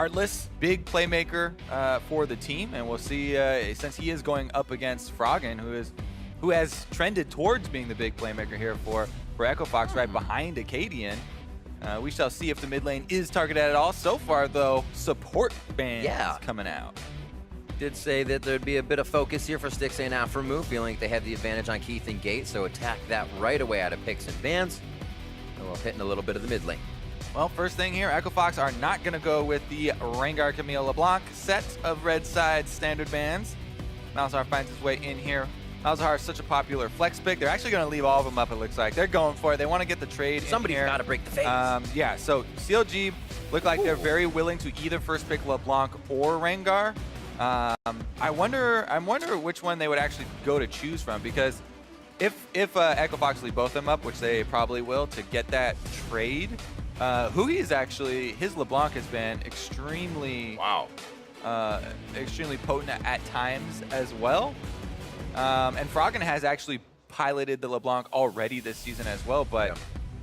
Heartless, big playmaker for the team, and we'll see since he is going up against Froggen, who has trended towards being the big playmaker here for Echo Fox, right behind Acadian. We shall see if the mid lane is targeted at all. So far, though, support bans coming out. Did say that there'd be a bit of focus here for Stixxay and Aphromoo, feeling like they have the advantage on Keith and Gate, so attack that right away out of picks and bans. And we'll hit in a little bit of the mid lane. Well, first thing here, Echo Fox are not going to go with the Rengar Camille LeBlanc set of red side standard bans. Malzahar finds his way in here. Malzahar is such a popular flex pick. They're actually going to leave all of them up, it looks like. They're going for it. They want to get the trade Somebody's got to break the phase. Yeah, so CLG look like they're very willing to either first pick LeBlanc or Rengar. I wonder which one they would actually go to choose from, because if Echo Fox leave both of them up, which they probably will, to get that trade, Hugi's actually, his LeBlanc has been extremely extremely potent at times as well. And Froggen has actually piloted the LeBlanc already this season as well, but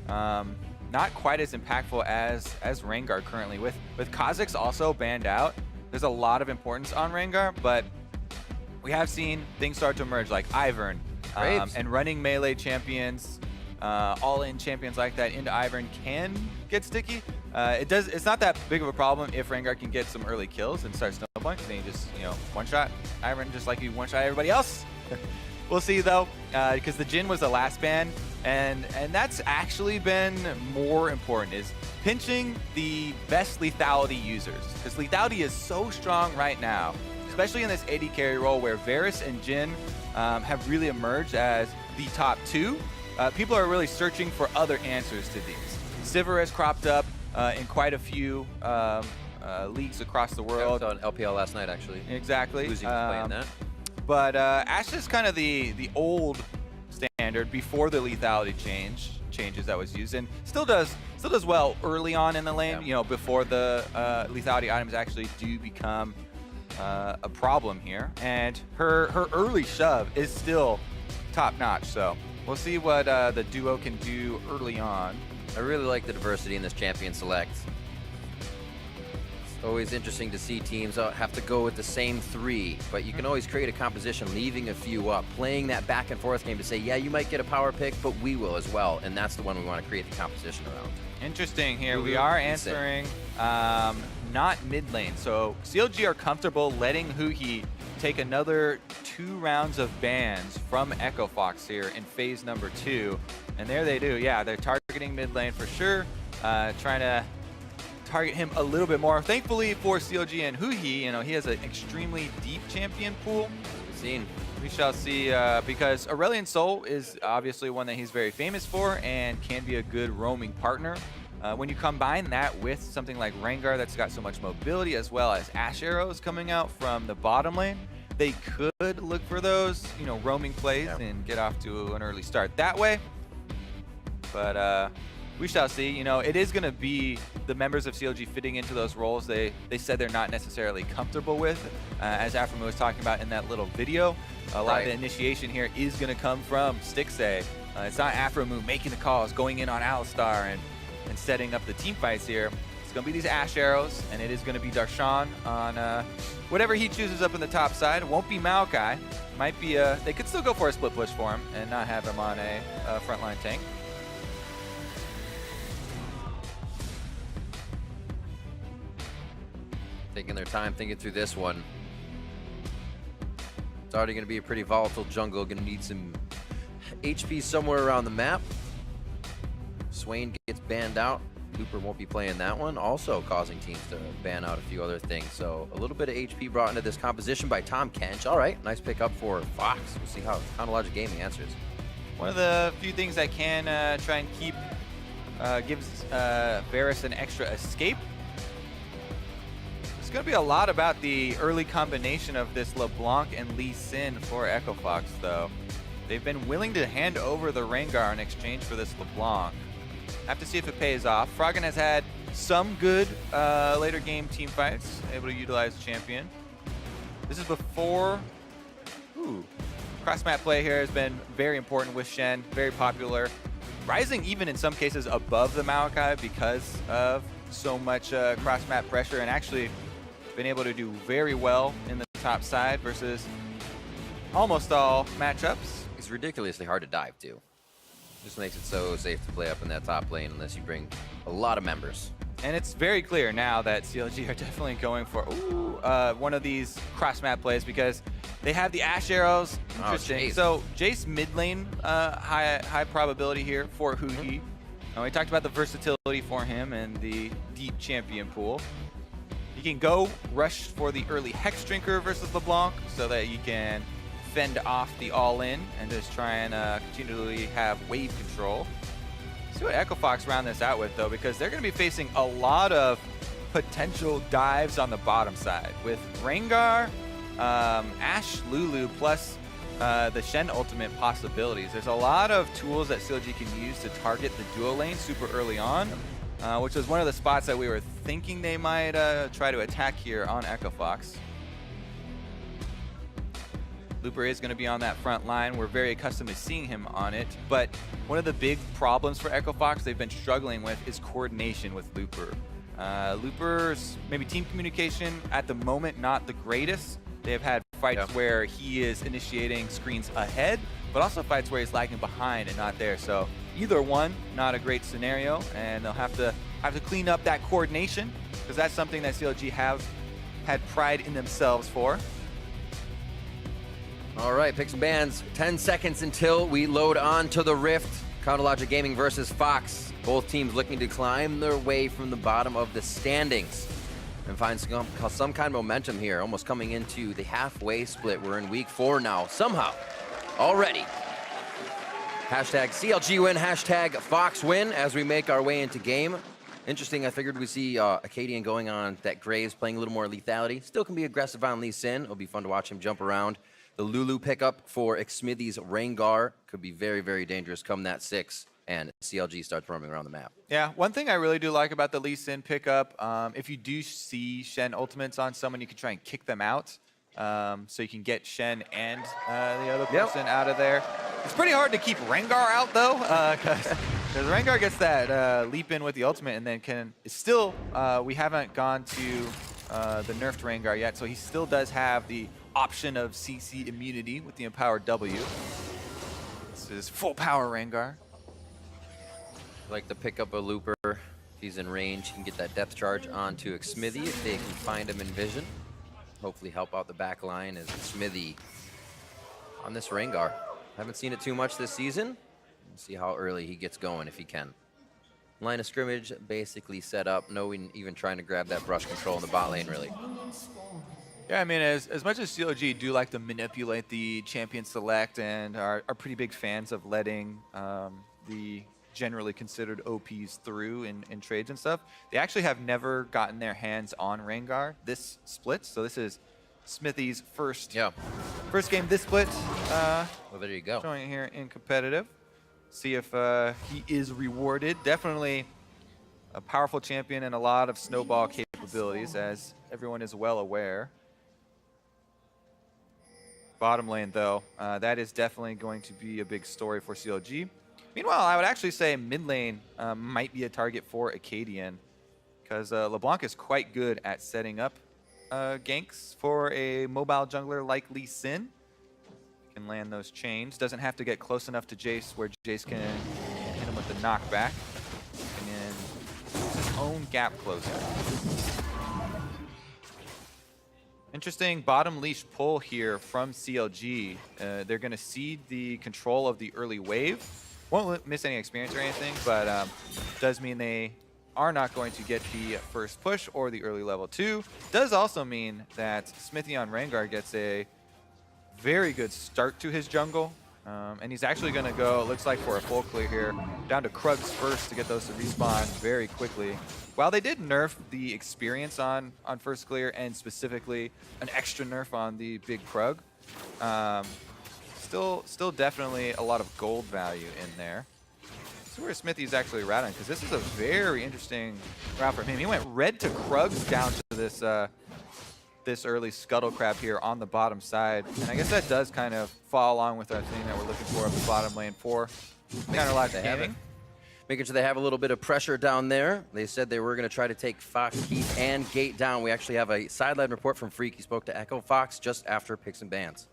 not quite as impactful as Rengar currently. With Kha'Zix also banned out, there's a lot of importance on Rengar, but we have seen things start to emerge like Ivern and running melee champions, all-in champions like that into Ivern can get sticky. It's not that big of a problem if Rengar can get some early kills and start snowballing, because then you just one-shot Ivern just like you one-shot everybody else. We'll see though, because the Jhin was the last ban, and that's actually been more important, is pinching the best lethality users, because lethality is so strong right now, especially in this AD carry role where Varus and Jhin have really emerged as the top two. People are really searching for other answers to these. Sivir has cropped up in quite a few leagues across the world. I saw an LPL last night, actually. Exactly. Losing playing that. But Ashe is kind of the old standard before the lethality changes that was used, and still does well early on in the lane. Before the lethality items actually do become a problem here. And her early shove is still top notch. So we'll see what the duo can do early on. I really like the diversity in this champion select. It's always interesting to see teams have to go with the same three, but you can always create a composition, leaving a few up, playing that back and forth game to say, yeah, you might get a power pick, but we will as well, and that's the one we want to create the composition around. Interesting here. We are answering not mid lane, so CLG are comfortable letting Hugi take another 2 rounds of bans from Echo Fox here in phase number 2, and there they do. Yeah, they're targeting mid lane for sure, trying to target him a little bit more. Thankfully for CLG and Hugi, he has an extremely deep champion pool. We shall see, because Aurelion Sol is obviously one that he's very famous for and can be a good roaming partner. When you combine that with something like Rengar that's got so much mobility, as well as Ashe arrows coming out from the bottom lane, they could look for those, roaming plays and get off to an early start that way. But we shall see. It is going to be the members of CLG fitting into those roles they said they're not necessarily comfortable with, as Aphromoo was talking about in that little video. A lot of the initiation here is going to come from Stixxay. It's not Aphromoo making the calls, going in on Alistar and setting up the team fights here. It's going to be these Ashe arrows, and it is going to be Darshan on whatever he chooses up in the top side. It won't be Maokai. Might be they could still go for a split push for him and not have him on a frontline tank. Taking their time thinking through this one. It's already going to be a pretty volatile jungle. Going to need some HP somewhere around the map. Swain gets banned out. Looper won't be playing that one, also causing teams to ban out a few other things. So a little bit of HP brought into this composition by Tom Kench. All right, nice pick up for Fox. We'll see how Chronologic Gaming answers. One of the few things that can try and keep gives Varus an extra escape. It's going to be a lot about the early combination of this LeBlanc and Lee Sin for Echo Fox, though. They've been willing to hand over the Rengar in exchange for this LeBlanc. Have to see if it pays off. Froggen has had some good later game team fights, able to utilize champion. This is before... Cross-map play here has been very important with Shen, very popular. Rising even in some cases above the Maokai because of so much cross-map pressure and actually been able to do very well in the top side versus almost all matchups. It's ridiculously hard to dive too. Just makes it so safe to play up in that top lane unless you bring a lot of members. And it's very clear now that CLG are definitely going for one of these cross-map plays because they have the Ashe arrows. Interesting. Oh, so Jace mid lane, high probability here for Huhi. We talked about the versatility for him and the deep champion pool. You can go rush for the early Hex Drinker versus LeBlanc so that you can fend off the all-in and just try and continually have wave control. See what Echo Fox round this out with, though, because they're going to be facing a lot of potential dives on the bottom side with Rengar, Ashe, Lulu, plus the Shen ultimate possibilities. There's a lot of tools that CLG can use to target the duo lane super early on, which was one of the spots that we were thinking they might try to attack here on Echo Fox. Looper is going to be on that front line. We're very accustomed to seeing him on it, but one of the big problems for Echo Fox they've been struggling with is coordination with Looper. Looper's maybe team communication at the moment not the greatest. They have had fights where he is initiating screens ahead, but also fights where he's lagging behind and not there. So either one, not a great scenario, and they'll have to clean up that coordination because that's something that CLG have had pride in themselves for. All right, picks and bans. 10 seconds until we load on to the Rift. Counterlogic Gaming versus Fox. Both teams looking to climb their way from the bottom of the standings and find some kind of momentum here. Almost coming into the halfway split. We're in week 4 now. Somehow, already. Hashtag CLG win, hashtag Fox win as we make our way into game. Interesting, I figured we'd see Acadian going on that Graves playing a little more lethality. Still can be aggressive on Lee Sin. It'll be fun to watch him jump around. The Lulu pickup for Xmithy's Rengar could be very, very dangerous come that 6 and CLG starts roaming around the map. Yeah, one thing I really do like about the Lee Sin pickup, if you do see Shen ultimates on someone, you can try and kick them out. So you can get Shen and the other person out of there. It's pretty hard to keep Rengar out, though, because Rengar gets that leap in with the ultimate and then can still, we haven't gone to the nerfed Rengar yet, so he still does have the option of CC immunity with the empowered W. This is full power Rengar. Like to pick up a Looper. If he's in range, he can get that depth charge onto Xmithy if they can find him in vision. Hopefully help out the back line as Xmithy on this Rengar. Haven't seen it too much this season. We'll see how early he gets going if he can. Line of scrimmage basically set up. No one even trying to grab that brush control in the bot lane, really. Yeah, I mean, as much as CLG do like to manipulate the champion select and are pretty big fans of letting the generally considered OPs through in trades and stuff, they actually have never gotten their hands on Rengar this split. So this is Smithy's first game this split. Well, there you go. Showing it here in competitive. See if he is rewarded. Definitely a powerful champion and a lot of snowball capabilities, as everyone is well aware. Bottom lane, though, that is definitely going to be a big story for CLG. Meanwhile, I would actually say mid lane might be a target for Acadian, because LeBlanc is quite good at setting up ganks for a mobile jungler like Lee Sin. Can land those chains. Doesn't have to get close enough to Jace where Jace can hit him with the knockback. And then use his own gap closer. Interesting bottom leash pull here from CLG. They're going to cede the control of the early wave. Won't miss any experience or anything, but does mean they are not going to get the first push or the early level 2. Does also mean that Smithy on Rengar gets a very good start to his jungle. And he's actually going to go, it looks like, for a full clear here, down to Krugs first to get those to respawn very quickly. While they did nerf the experience on first clear and specifically an extra nerf on the big Krug, still definitely a lot of gold value in there. See where Smithy's actually routing, because this is a very interesting route for him. He went red to Krugs down to this this early Scuttle Crab here on the bottom side. And I guess that does kind of fall along with our thing that we're looking for at the bottom lane for Counterlogic Gaming. making sure they have a little bit of pressure down there. They said they were going to try to take Fox, Keith, and Gate down. We actually have a sideline report from Freak. He spoke to Echo Fox just after picks and bans.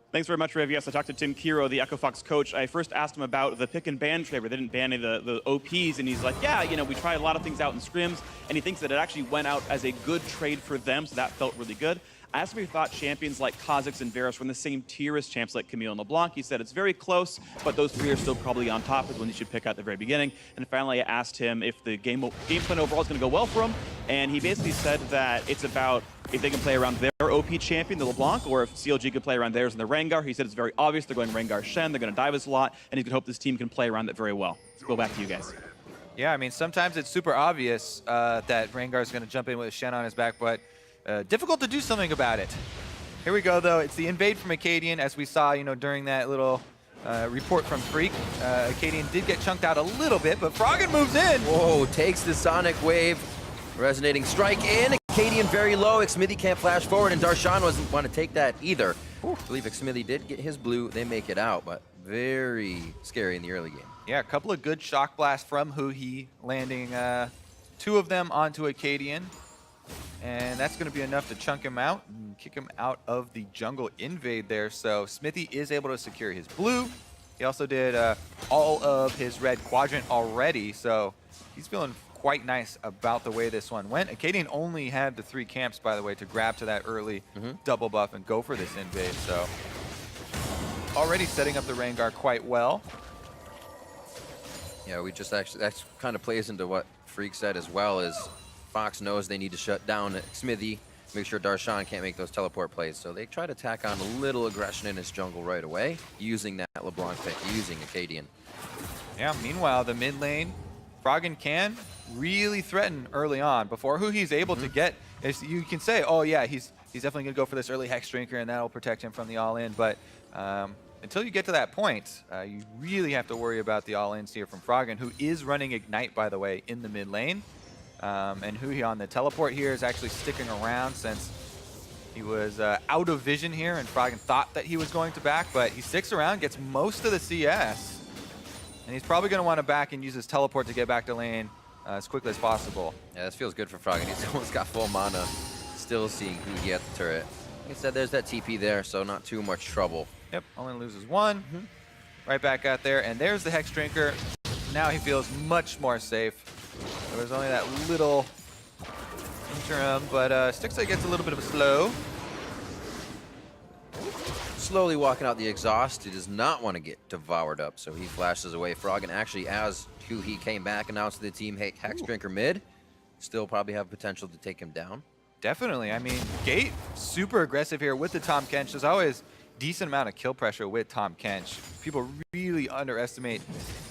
Thanks very much, Riv. Yes, I talked to Tim Kiro, the Echo Fox coach. I first asked him about the pick and ban trade where they didn't ban any of the OPs, and he's like, yeah, you know, we tried a lot of things out in scrims, and he thinks that it actually went out as a good trade for them, so that felt really good. I asked him if he thought champions like Kha'Zix and Varus were in the same tier as champs like Camille and LeBlanc. He said it's very close, but those three are still probably on top is when you should pick at the very beginning. And finally, I asked him if the game plan overall is going to go well for him, and he basically said that it's about if they can play around their OP champion, the LeBlanc, or if CLG can play around theirs and the Rengar. He said it's very obvious they're going Rengar Shen, they're going to Divas a lot, and he could hope this team can play around that very well. Let's go back to you guys. Yeah, I mean, sometimes it's super obvious that Rengar is going to jump in with a Shen on his back, but difficult to do something about it. Here we go, though. It's the invade from Acadian, as we saw, you know, during that little report from Freak. Acadian did get chunked out a little bit, but Froggen moves in. Whoa, takes the Sonic Wave. Resonating strike in. Acadian very low. Xmithy can't flash forward, and Darshan doesn't want to take that either. I believe Xmithy did get his blue. They make it out, but very scary in the early game. Yeah, a couple of good shock blasts from Huhi, landing 2 of them onto Acadian. And that's going to be enough to chunk him out and kick him out of the jungle invade there. So Xmithy is able to secure his blue. He also did all of his red quadrant already, so he's feeling quite nice about the way this one went. Acadian only had the 3 camps, by the way, to grab to that early double buff and go for this invade. So already setting up the Rengar quite well. Yeah, we just actually, that kind of plays into what Freak said as well, is Fox knows they need to shut down Xmithy, make sure Darshan can't make those teleport plays. So they try to tack on a little aggression in his jungle right away, using that LeBlanc pick, using Acadian. Yeah, meanwhile, the mid lane, Froggen can really threaten early on. Before who he's able to get, is you can say, oh yeah, he's definitely going to go for this early Hex Drinker, and that'll protect him from the all-in. But until you get to that point, you really have to worry about the all-ins here from Froggen, who is running Ignite, by the way, in the mid lane. And Huhi on the teleport here is actually sticking around since he was out of vision here, and Froggen thought that he was going to back, but he sticks around, gets most of the CS, and he's probably going to want to back and use his teleport to get back to lane as quickly as possible. Yeah, this feels good for Froggen. He's almost got full mana, still seeing Huhi at the turret. Like I said, there's that TP there, so not too much trouble. Yep, only loses 1. Right back out there, and there's the Hex Drinker. Now he feels much more safe. There was only that little interim, but Stixxay gets a little bit of a slow. Slowly walking out the exhaust. He does not want to get devoured up, so he flashes away. Froggen actually, as Huhi came back, announced to the team, hey, Hex Drinker mid. Still probably have potential to take him down. Definitely. I mean, Gate, super aggressive here with the Tahm Kench. There's always decent amount of kill pressure with Tahm Kench. People really underestimate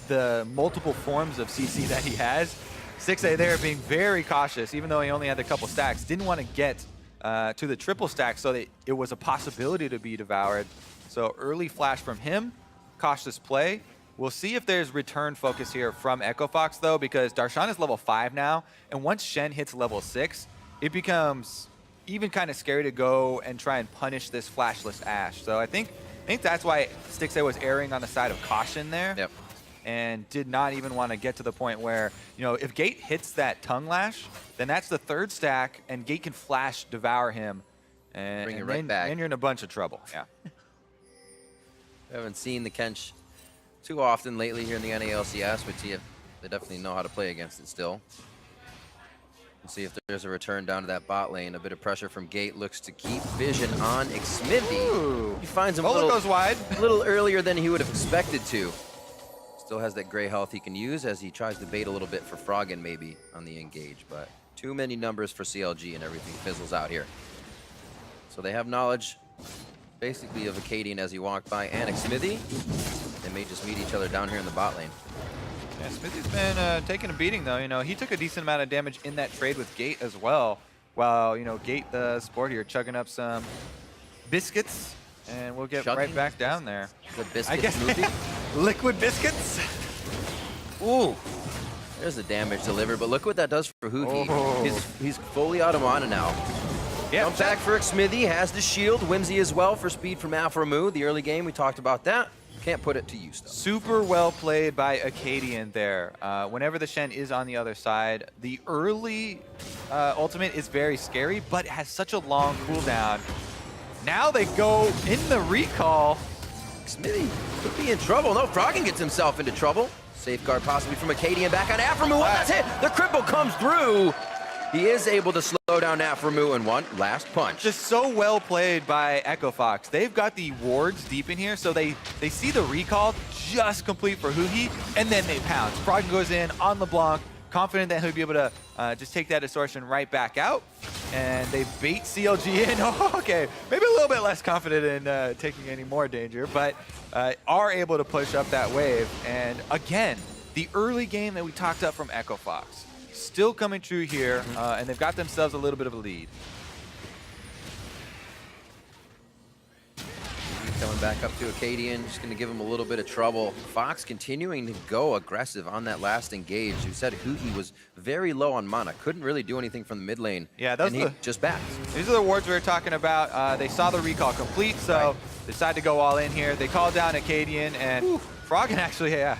the multiple forms of CC that he has. Stixxay there being very cautious, even though he only had a couple stacks. Didn't want to get to the triple stack so that it was a possibility to be devoured. So early flash from him, cautious play. We'll see if there's return focus here from Echo Fox, though, because Darshan is level 5 now, and once Shen hits level 6, it becomes even kind of scary to go and try and punish this flashless Ashe. So I think that's why Stixxay was erring on the side of caution there. Yep. And did not even want to get to the point where, you know, if Gate hits that tongue lash, then that's the 3rd stack, and Gate can flash devour him, and, Bring it right back. And you're in a bunch of trouble. Yeah. We haven't seen the Kench too often lately here in the NALCS, but they definitely know how to play against it still. We'll see if there's a return down to that bot lane. A bit of pressure from Gate, looks to keep vision on Xmithy. Ooh. He finds him Goes wide. a little earlier than he would have expected to. Still has that gray health he can use as he tries to bait a little bit for Froggen maybe on the engage, but too many numbers for CLG and everything fizzles out here. So they have knowledge basically of Acadian as he walked by, and Xmithy. They may just meet each other down here in the bot lane. Yeah, Smithy's been taking a beating, though. You know, he took a decent amount of damage in that trade with Gate as well, while, you know, Gate, the sport here, chugging up some biscuits, and we'll get right back down there. The biscuits I guess movie? Liquid biscuits. Ooh, there's the damage delivered, but look what that does for Huhi. Oh. He's fully out of mana now. Yeah, Jump back for Xmithy, has the shield. Whimsy as well for speed from Alpha Mu. The early game, we talked about that. Can't put it to use, though. Super well played by Acadian there. Whenever the Shen is on the other side, the early ultimate is very scary, but it has such a long cooldown. Now they go in the recall. Smithy could be in trouble. No, Froggen gets himself into trouble. Safeguard possibly from Acadian back on Aframu. Oh, that's it. The cripple comes through. He is able to slow down Aframu in one last punch. Just so well played by Echo Fox. They've got the wards deep in here, so they see the recall just complete for Huhi, and then they pounce. Froggen goes in on LeBlanc, confident that he'll be able to just take that distortion right back out, and they bait CLG in. Oh, okay, maybe a little bit less confident in taking any more danger, but are able to push up that wave. And again, the early game that we talked up from Echo Fox, still coming true here, and they've got themselves a little bit of a lead. Coming back up to Acadian, just going to give him a little bit of trouble. Fox continuing to go aggressive on that last engage. You said Huhi was very low on mana, couldn't really do anything from the mid lane. Yeah, those and he just backed. These are the wards we were talking about. They saw the recall complete, so decided to go all in here. They called down Acadian, and Froggen actually, had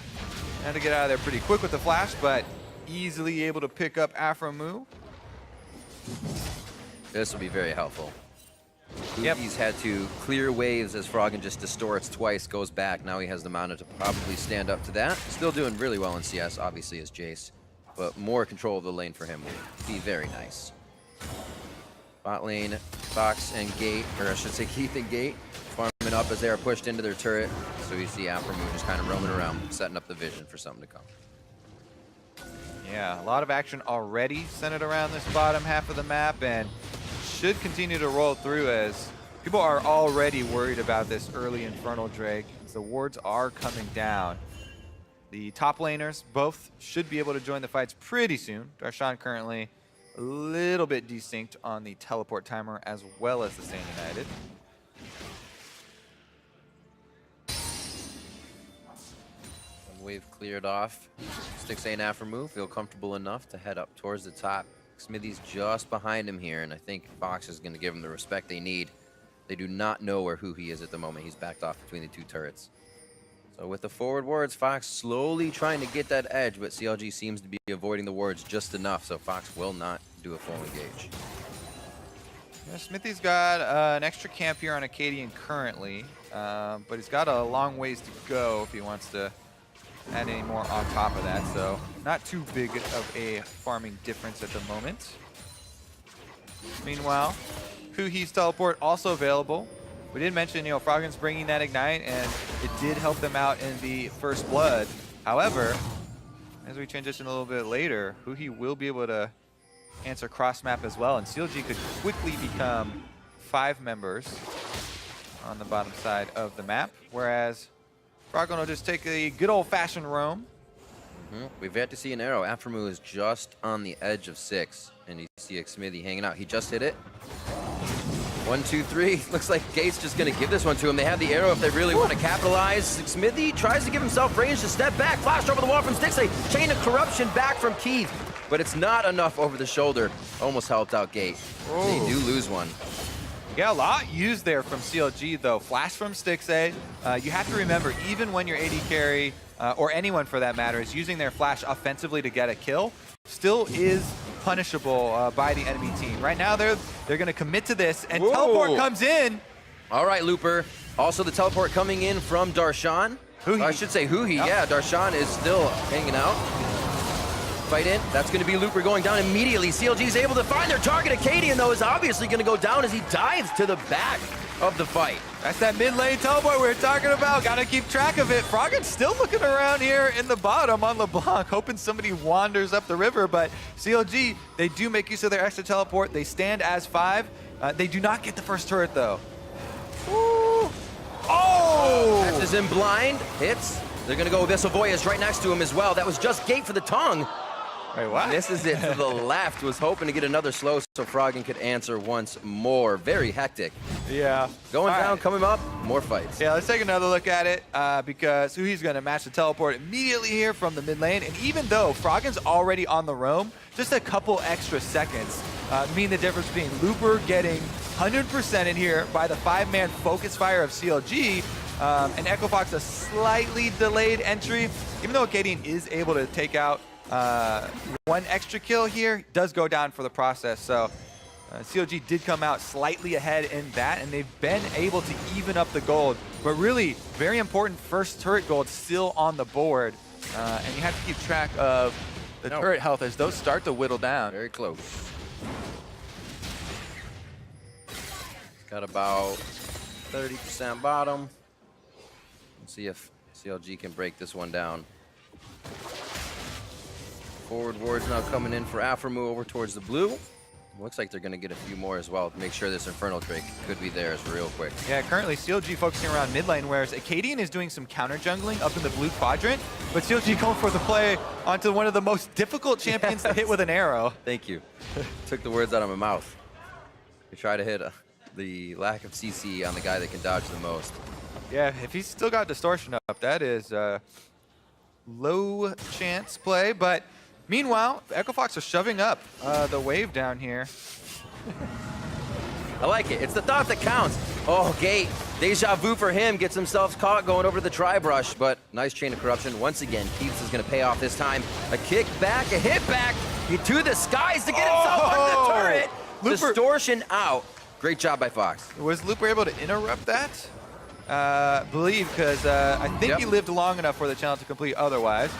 to get out of there pretty quick with the flash, but easily able to pick up Aframu. This will be very helpful. Yep. He's had to clear waves as Froggen just distorts twice, goes back. Now he has the mana to probably stand up to that. Still doing really well in CS, obviously, as Jace. But more control of the lane for him will be very nice. Bot lane, Fox and Gate, or I should say Keith and Gate, farming up as they are pushed into their turret. So you see Aframu just kind of roaming around, setting up the vision for something to come. Yeah, a lot of action already centered around this bottom half of the map, and should continue to roll through as people are already worried about this early Infernal Drake. As the wards are coming down. The top laners both should be able to join the fights pretty soon. Darshan currently a little bit desynced on the teleport timer, as well as the Sand United. One wave cleared off. Stixxay and Aframu feel comfortable enough to head up towards the top. Smithy's just behind him here, and I think Fox is going to give him the respect they need. They do not know where Huhi is at the moment. He's backed off between the two turrets. So with the forward wards, Fox slowly trying to get that edge, but CLG seems to be avoiding the wards just enough, so Fox will not do a full engage. Yeah, Smithy's got an extra camp here on Acadian currently, but he's got a long ways to go if he wants to add any more on top of that, so not too big of a farming difference at the moment. Meanwhile, Huhi's teleport also available. We did mention, Froggen's bringing that Ignite, and it did help them out in the first blood. However, as we transition a little bit later, Huhi will be able to answer cross map as well, and CLG could quickly become 5 members on the bottom side of the map, whereas Froggen will just take a good old-fashioned roam. We've yet to see an arrow. Aframu is just on the edge of 6, and you see Smithy hanging out. He just hit it. 1, 2, 3. Looks like Gate's just going to give this one to him. They have the arrow if they really want to capitalize. Smithy tries to give himself range to step back. Flash over the wall from Stixxay. Chain of corruption back from Keith, but it's not enough over the shoulder. Almost helped out Gate. They do lose one. Yeah, a lot used there from CLG, though. Flash from Stixxay. You have to remember, even when your AD carry, or anyone for that matter, is using their flash offensively to get a kill, still is punishable by the enemy team. Right now, they're going to commit to this, and teleport comes in. All right, Looper. Also, the teleport coming in from Darshan. I should say Huhi. Yep. Yeah, Darshan is still hanging out. Fight in. That's going to be Looper going down immediately. CLG is able to find their target. Acadian, though, is obviously going to go down as he dives to the back of the fight. That's that mid lane teleport we were talking about. Got to keep track of it. Froggen's still looking around here in the bottom on LeBlanc, hoping somebody wanders up the river. But CLG, they do make use of their extra teleport. They stand as 5. They do not get the first turret, though. Ooh. Oh! Catches him blind. Hits. They're going to go Abyssal Voyage right next to him as well. That was just Gate for the tongue. Wait, what? Misses it to the left. Was hoping to get another slow so Froggen could answer once more. Very hectic. Yeah. Going down, coming up, more fights. Yeah, let's take another look at it because Huhi's going to match the teleport immediately here from the mid lane. And even though Froggen's already on the roam, just a couple extra seconds mean the difference between Looper getting 100% in here by the 5-man focus fire of CLG And Echo Fox a slightly delayed entry. Even though Acadian is able to take out one extra kill here, does go down for the process. So CLG did come out slightly ahead in that, and they've been able to even up the gold. But really, very important first turret gold still on the board. And you have to keep track of the turret health as those start to whittle down. Very close. Got about 30% bottom. Let's see if CLG can break this one down. Forward wards now coming in for Aframu over towards the blue. Looks like they're going to get a few more as well to make sure this Infernal Drake could be theirs real quick. Yeah, currently CLG focusing around mid lane, whereas Acadian is doing some counter jungling up in the blue quadrant. But CLG going for the play onto one of the most difficult champions to hit with an arrow. Thank you. Took the words out of my mouth. We try to hit the lack of CC on the guy that can dodge the most. Yeah, if he's still got distortion up, that is low chance play. But meanwhile, Echo Fox are shoving up the wave down here. I like it. It's the thought that counts. Oh, Gate. Deja vu for him. Gets himself caught going over the tri-brush. But nice chain of corruption. Once again, Keeps is going to pay off this time. A kick back, a hit back. He to the skies to get himself on the turret. Looper. Distortion out. Great job by Fox. Was Looper able to interrupt that? Believe, because I think he lived long enough for the challenge to complete otherwise.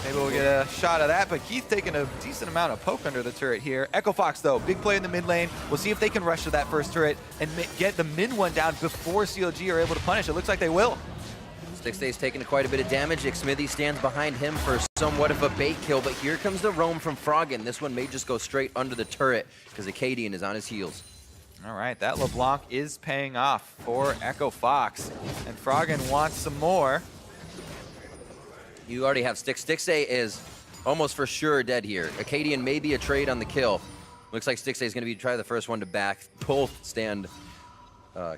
Maybe we'll get a shot of that, but Keith taking a decent amount of poke under the turret here. Echo Fox, though, big play in the mid lane. We'll see if they can rush to that first turret and get the mid one down before CLG are able to punish. It looks like they will. Stixxay's taking quite a bit of damage. Xmithy stands behind him for somewhat of a bait kill, but here comes the roam from Froggen. This one may just go straight under the turret because Acadian is on his heels. All right, that LeBlanc is paying off for Echo Fox, and Froggen wants some more. You already have Stixxay is almost for sure dead here. Acadian may be a trade on the kill. Looks like Stixxay is going to be try the first one to back both stand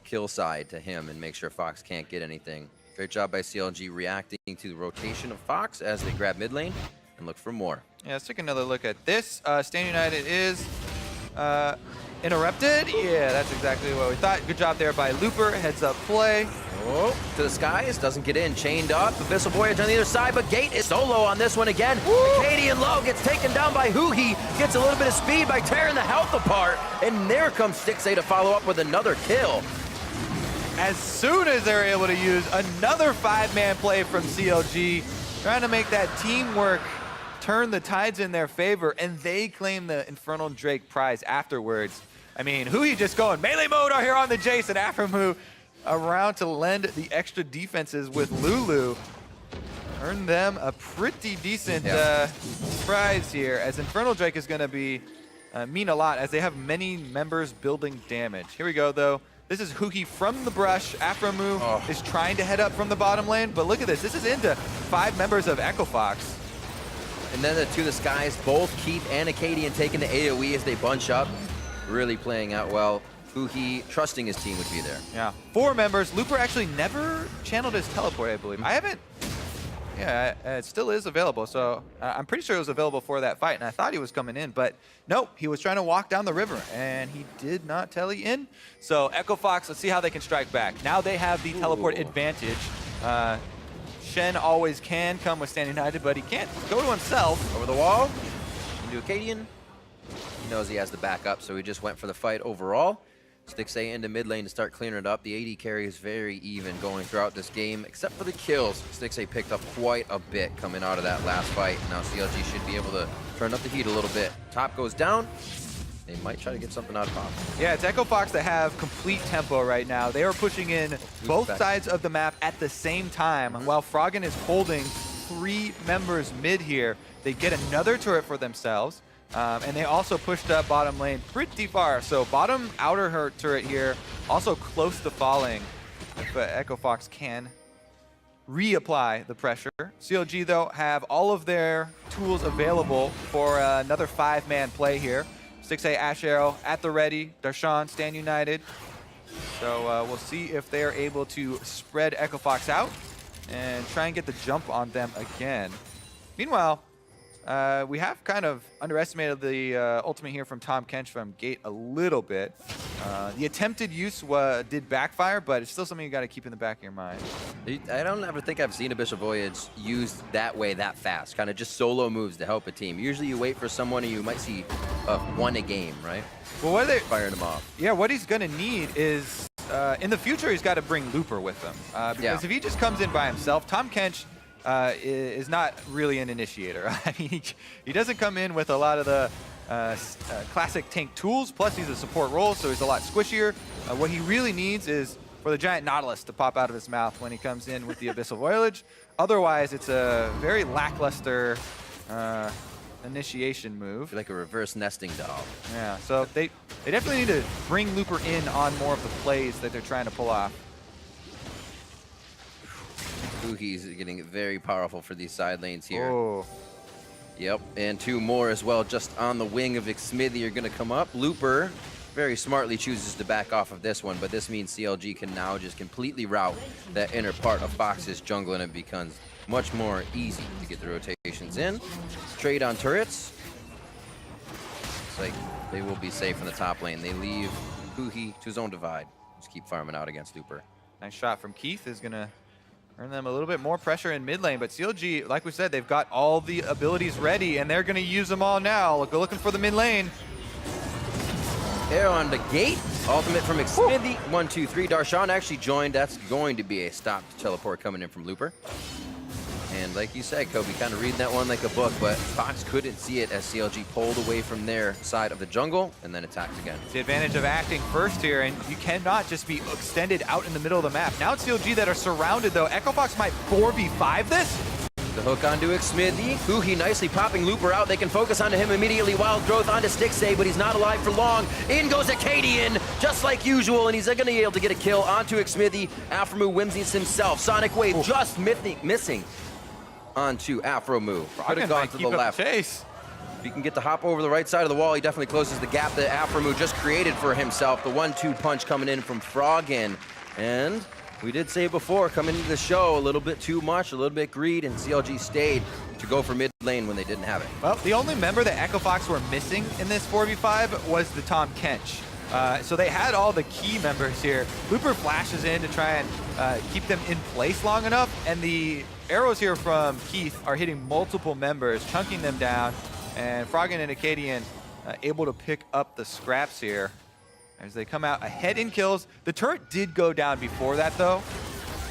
kill side to him and make sure Fox can't get anything. Great job by CLG reacting to the rotation of Fox as they grab mid lane and look for more. Yeah, let's take another look at this. Stand United is interrupted. Yeah, that's exactly what we thought. Good job there by Looper. Heads up play. Oh, to the skies, doesn't get in, chained up. Abyssal Voyage on the other side, but Gate is solo on this one again. Acadian low gets taken down by Huhi, gets a little bit of speed by tearing the health apart, and there comes Stixxay to follow up with another kill. As soon as they're able to use another 5-man play from CLG, trying to make that teamwork turn the tides in their favor, and they claim the Infernal Drake prize afterwards. I mean, Huhi just going melee mode here on the Jace, and Aframu around to lend the extra defenses with Lulu. Earn them a pretty decent prize here, as Infernal Drake is going to be mean a lot, as they have many members building damage. Here we go, though. This is Huhi from the brush. Aframu is trying to head up from the bottom lane, but look at this. This is into 5 members of Echo Fox. And then to the skies, both Keith and Acadian taking the AoE as they bunch up. Really playing out well. Huhi trusting his team would be there. Yeah, 4 members. Looper actually never channeled his teleport, I believe. I haven't. Yeah, it still is available. So I'm pretty sure it was available for that fight, and I thought he was coming in, but nope, he was trying to walk down the river, and he did not telly in. So Echo Fox, let's see how they can strike back. Now they have the teleport advantage. Shen always can come with Stand United, but he can't go to himself. Over the wall, into Acadian. He knows he has the backup, so he just went for the fight overall. Stixxay into mid lane to start clearing it up. The AD carry is very even going throughout this game, except for the kills. Stixxay picked up quite a bit coming out of that last fight. Now CLG should be able to turn up the heat a little bit. Top goes down. They might try to get something out of top. Yeah, it's Echo Fox that have complete tempo right now. They are pushing in both sides of the map at the same time, while Froggen is holding 3 members mid here. They get another turret for themselves. And they also pushed up bottom lane pretty far. So bottom outer turret here, also close to falling. If Echo Fox can reapply the pressure. CLG, though, have all of their tools available for another 5-man play here. Stixxay, Ash Arrow at the ready. Darshan, Stand United. So we'll see if they're able to spread Echo Fox out and try and get the jump on them again. Meanwhile, we have kind of underestimated the ultimate here from Tom Kench from Gate a little bit. The attempted use did backfire, but it's still something you got to keep in the back of your mind. I don't ever think I've seen Abyssal Voyage used that way that fast, kind of just solo moves to help a team. Usually you wait for someone and you might see one a game, right? Well, what are they firing them off? Yeah, what he's going to need is, in the future, he's got to bring Looper with him. Because if he just comes in by himself, Tom Kench is not really an initiator. I mean, he doesn't come in with a lot of the classic tank tools, plus he's a support role, so he's a lot squishier. What he really needs is for the giant Nautilus to pop out of his mouth when he comes in with the Abyssal Voyage. Otherwise, it's a very lackluster initiation move. Like a reverse nesting doll. Yeah, so they definitely need to bring Looper in on more of the plays that they're trying to pull off. He's getting very powerful for these side lanes here. Oh. Yep, and 2 more as well, just on the wing of Xmithy are going to come up. Looper very smartly chooses to back off of this one, but this means CLG can now just completely route that inner part of Fox's jungle, and it becomes much more easy to get the rotations in. Trade on turrets. Looks like they will be safe in the top lane. They leave Huhi to his own divide. Just keep farming out against Looper. Nice shot from Keith is going to earn them a little bit more pressure in mid lane, but CLG, like we said, they've got all the abilities ready, and they're going to use them all now. Go looking for the mid lane. Arrow on the gate. Ultimate from Xmithy. 1, 2, 3. Darshan actually joined. That's going to be a stop to teleport coming in from Looper. And like you said, Kobe, kind of reading that one like a book, but Fox couldn't see it as CLG pulled away from their side of the jungle and then attacked again. It's the advantage of acting first here, and you cannot just be extended out in the middle of the map. Now it's CLG that are surrounded, though. Echo Fox might 4v5 this. The hook onto Xmithy. Huhi nicely popping Looper out. They can focus onto him immediately. Wild growth onto Stixay, but he's not alive for long. In goes Acadian, just like usual, and he's going to be able to get a kill onto Xmithy. Afromu Whimsies himself. Sonic Wave just missing onto Afromu. Could have gone to the left. Chase. If he can get to hop over the right side of the wall, he definitely closes the gap that Afromu just created for himself. The 1-2 punch coming in from Froggen. And we did say before, coming into the show, a little bit too much, a little bit greed, and CLG stayed to go for mid lane when they didn't have it. Well, the only member that Echo Fox were missing in this 4v5 was the Tom Kench. So they had all the key members here. Looper flashes in to try and keep them in place long enough, and the arrows here from Keith are hitting multiple members, chunking them down, and Froggen and Acadian able to pick up the scraps here as they come out ahead in kills. The turret did go down before that, though.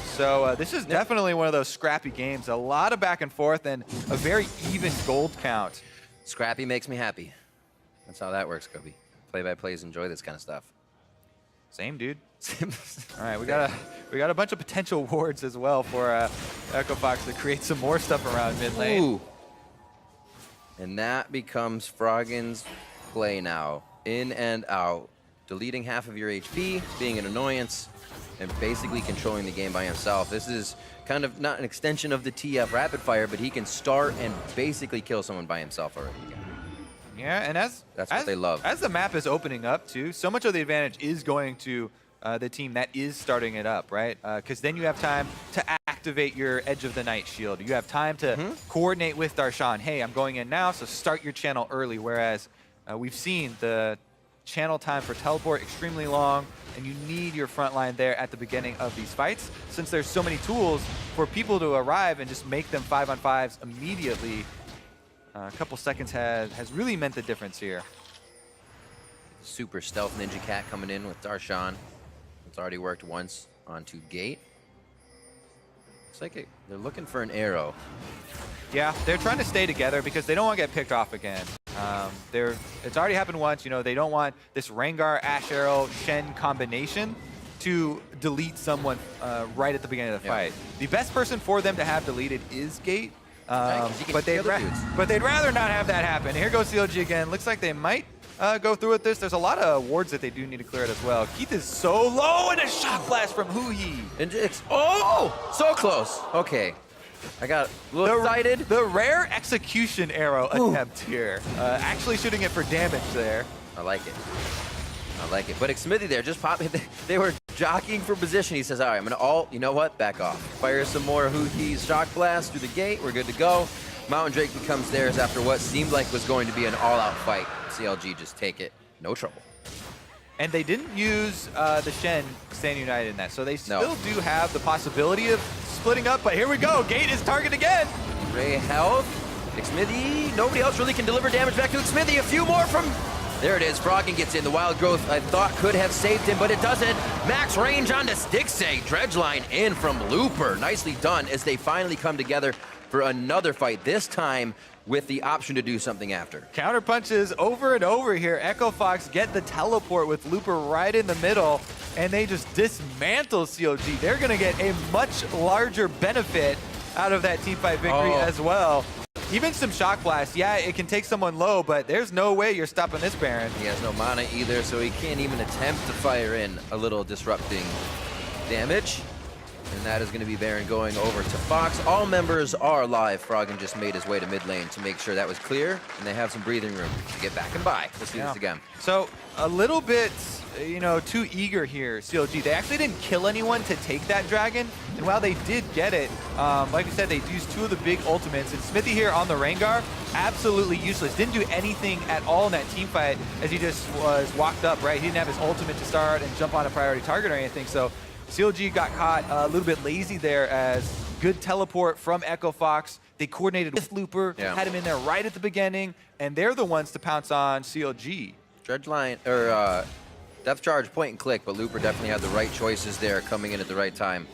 So this is definitely one of those scrappy games. A lot of back and forth and a very even gold count. Scrappy makes me happy. That's how that works, Kobe. Play-by-plays enjoy this kind of stuff. Same, dude. All right, we got a bunch of potential wards as well for Echo Fox to create some more stuff around mid lane. Ooh. And that becomes Froggen's play now. In and out. Deleting half of your HP, being an annoyance, and basically controlling the game by himself. This is kind of not an extension of the TF rapid fire, but he can start and basically kill someone by himself already. Yeah, and that's what they love. As the map is opening up too, so much of the advantage is going to the team that is starting it up, right? Because then you have time to activate your Edge of the Night shield. You have time to coordinate with Darshan. Hey, I'm going in now, so start your channel early. Whereas we've seen the channel time for teleport extremely long, and you need your front line there at the beginning of these fights. Since there's so many tools for people to arrive and just make them 5-on-5s immediately, a couple seconds has really meant the difference here. Super stealth Ninja Cat coming in with Darshan. It's already worked once onto Gate. Looks like they're looking for an arrow. Yeah, they're trying to stay together because they don't want to get picked off again. It's already happened once. You know, they don't want this Rengar, Ash Arrow, Shen combination to delete someone right at the beginning of the fight. The best person for them to have deleted is Gate, but they'd rather not have that happen. Here goes CLG again. Looks like they might go through with this. There's a lot of wards that they do need to clear it as well. Keith is so low, and a shock blast from Huhi. And it's, oh, so close. Okay. I got a little excited. The rare execution arrow attempt here. Actually shooting it for damage there. I like it. I like it. But Xmithy there just popped. They were jockeying for position. He says, all right, I'm going to ult. You know what? Back off. Fire some more Huhi's shock blast through the gate. We're good to go. Mountain Drake becomes theirs after what seemed like was going to be an all-out fight. CLG just take it. No trouble. And they didn't use the Shen Stand United in that, so they still do have the possibility of splitting up, but here we go. Gate is target again. Ray health. Xmithy, nobody else really can deliver damage back to Xmithy. A few more from, there it is. Froggen gets in. The Wild Growth, I thought, could have saved him, but it doesn't. Max range onto Stixay. Dredgeline in from Looper. Nicely done as they finally come together for another fight, this time with the option to do something after. Counter punches over and over here. Echo Fox get the teleport with Looper right in the middle, and they just dismantle CLG. They're gonna get a much larger benefit out of that teamfight victory as well. Even some Shock Blast, yeah, it can take someone low, but there's no way you're stopping this Baron. He has no mana either, so he can't even attempt to fire in a little disrupting damage. And that is going to be Baron going over to Fox. All members are alive. Froggen just made his way to mid lane to make sure that was clear, and they have some breathing room to get back and buy. Let's do this again. So a little bit, you know, too eager here, CLG. They actually didn't kill anyone to take that dragon, and while they did get it, like we said, they used two of the big ultimates, and Xmithy here on the Rengar, absolutely useless. Didn't do anything at all in that team fight as he just was walked up, right? He didn't have his ultimate to start and jump on a priority target or anything, so CLG got caught a little bit lazy there as good teleport from Echo Fox. They coordinated with Looper, had him in there right at the beginning, and they're the ones to pounce on CLG. Dredgeline, or Depth Charge, point and click, but Looper definitely had the right choices there coming in at the right time.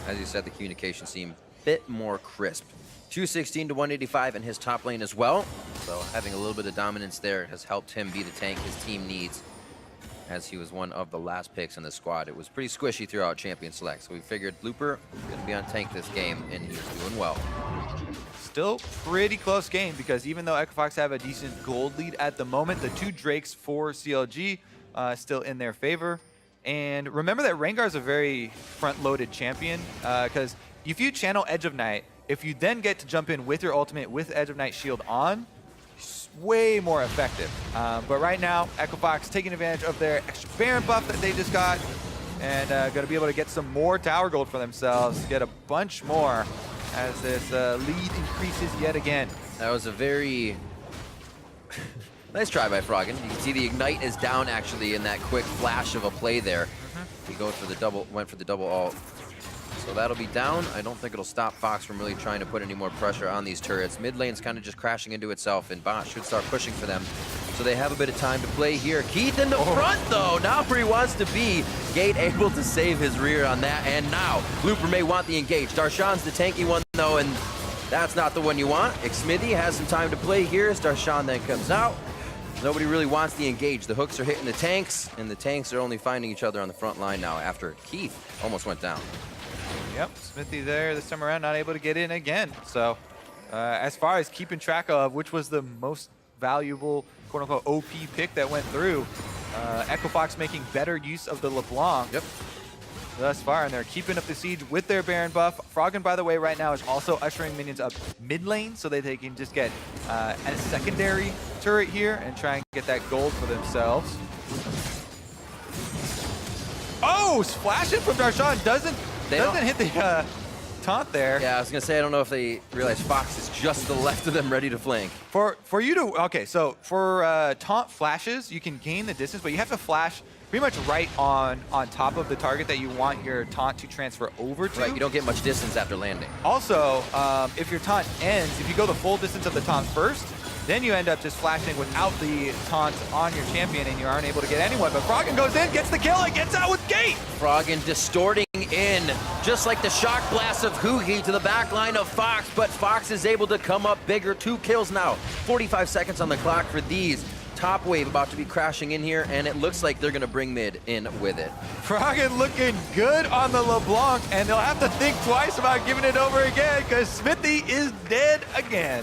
As you said, the communication seemed a bit more crisp. 216 to 185 in his top lane as well, so having a little bit of dominance there has helped him be the tank his team needs, as he was one of the last picks in the squad. It was pretty squishy throughout Champion Select, so we figured Looper going to be on tank this game, and he's doing well. Still pretty close game, because even though Echo Fox have a decent gold lead at the moment, the two Drakes for CLG still in their favor. And remember that Rengar is a very front-loaded champion, because if you channel Edge of Night, if you then get to jump in with your ultimate with Edge of Night shield on, way more effective. But right now, Echo Fox taking advantage of their extra Baron buff that they just got, and going to be able to get some more tower gold for themselves, get a bunch more as this lead increases yet again. That was a very nice try by Froggen. You can see the Ignite is down actually in that quick flash of a play there. He went for the double ult. So that'll be down. I don't think it'll stop Fox from really trying to put any more pressure on these turrets. Mid lane's kind of just crashing into itself, and Bot should start pushing for them. So they have a bit of time to play here. Keith in the front, though. Not where he wants to be. Gate able to save his rear on that, and now Looper may want the engage. Darshan's the tanky one, though, and that's not the one you want. Xmithy has some time to play here as Darshan then comes out. Nobody really wants the engage. The hooks are hitting the tanks, and the tanks are only finding each other on the front line now after Keith almost went down. Yep, Xmithy there this time around, not able to get in again. So as far as keeping track of which was the most valuable, quote-unquote, OP pick that went through, Echo Fox making better use of the LeBlanc thus far, and they're keeping up the siege with their Baron buff. Froggen, by the way, right now is also ushering minions up mid lane so that they can just get a secondary turret here and try and get that gold for themselves. Oh, splashing from Darshan doesn't hit the taunt there. Yeah, I was gonna say, I don't know if they realize Fox is just to the left of them, ready to flank. For you to, okay, so for taunt flashes, you can gain the distance, but you have to flash pretty much right on top of the target that you want your taunt to transfer over to. Right, you don't get much distance after landing. Also, if your taunt ends, if you go the full distance of the taunt first, then you end up just flashing without the taunt on your champion, and you aren't able to get anyone. But Froggen goes in, gets the kill, and gets out with Gate. Froggen distorting in, just like the shock blast of Hugi to the back line of Fox, but Fox is able to come up bigger. 2 kills now. 45 seconds on the clock for these. Top wave about to be crashing in here, and it looks like they're gonna bring mid in with it. Froggen looking good on the LeBlanc, and they'll have to think twice about giving it over again, because Xmithy is dead again.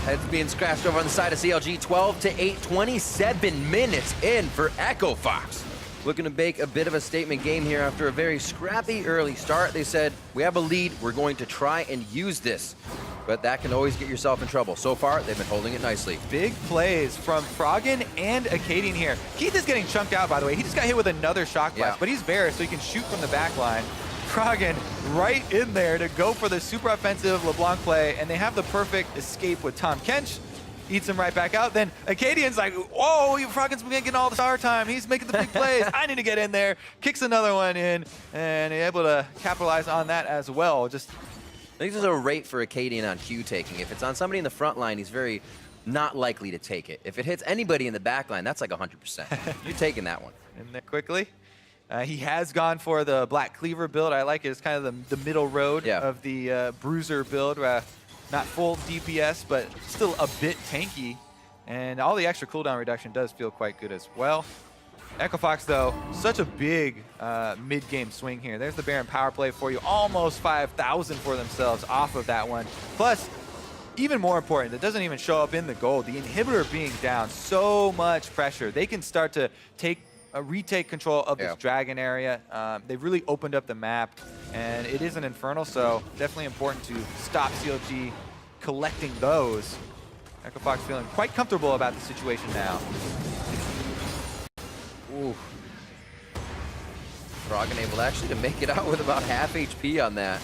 Heads being scratched over on the side of CLG. 12 to 8, 27 minutes in for Echo Fox. Looking to make a bit of a statement game here after a very scrappy early start. They said, we have a lead, we're going to try and use this. But that can always get yourself in trouble. So far, they've been holding it nicely. Big plays from Froggen and Acadian here. Keith is getting chunked out, by the way. He just got hit with another shock blast, but he's Varus, so he can shoot from the back line. Froggen right in there to go for the super offensive LeBlanc play, and they have the perfect escape with Tom Kench. eats him right back out. Then Acadian's like, whoa, Froggen's getting all the star time. He's making the big plays. I need to get in there. Kicks another one in, and able to capitalize on that as well. Just, I think there's a rate for Acadian on Q taking. If it's on somebody in the front line, he's very not likely to take it. If it hits anybody in the back line, that's like 100%. You're taking that one. in there quickly. He has gone for the Black Cleaver build. I like it. It's kind of the middle road of the Bruiser build. Not full DPS, but still a bit tanky. And all the extra cooldown reduction does feel quite good as well. Echo Fox, though, such a big mid-game swing here. There's the Baron power play for you. Almost 5,000 for themselves off of that one. Plus, even more important, it doesn't even show up in the gold. The inhibitor being down, so much pressure. They can start to retake control of this dragon area. They've really opened up the map, and it is an Infernal, so definitely important to stop CLG collecting those. Echo Fox feeling quite comfortable about the situation now. Ooh. Froggen able actually to make it out with about half HP on that.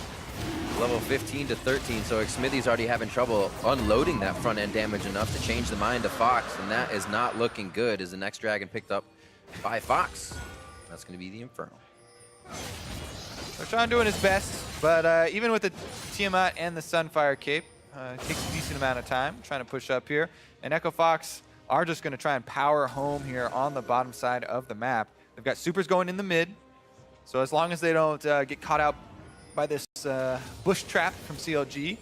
Level 15 to 13, so Smithy's already having trouble unloading that front end damage enough to change the mind of Fox, and that is not looking good as the next dragon picked up by Fox. That's going to be the Infernal. Darshan doing his best, but even with the Tiamat and the Sunfire Cape, takes a decent amount of time trying to push up here. And Echo Fox are just going to try and power home here on the bottom side of the map. They've got supers going in the mid, so as long as they don't get caught out by this bush trap from CLG,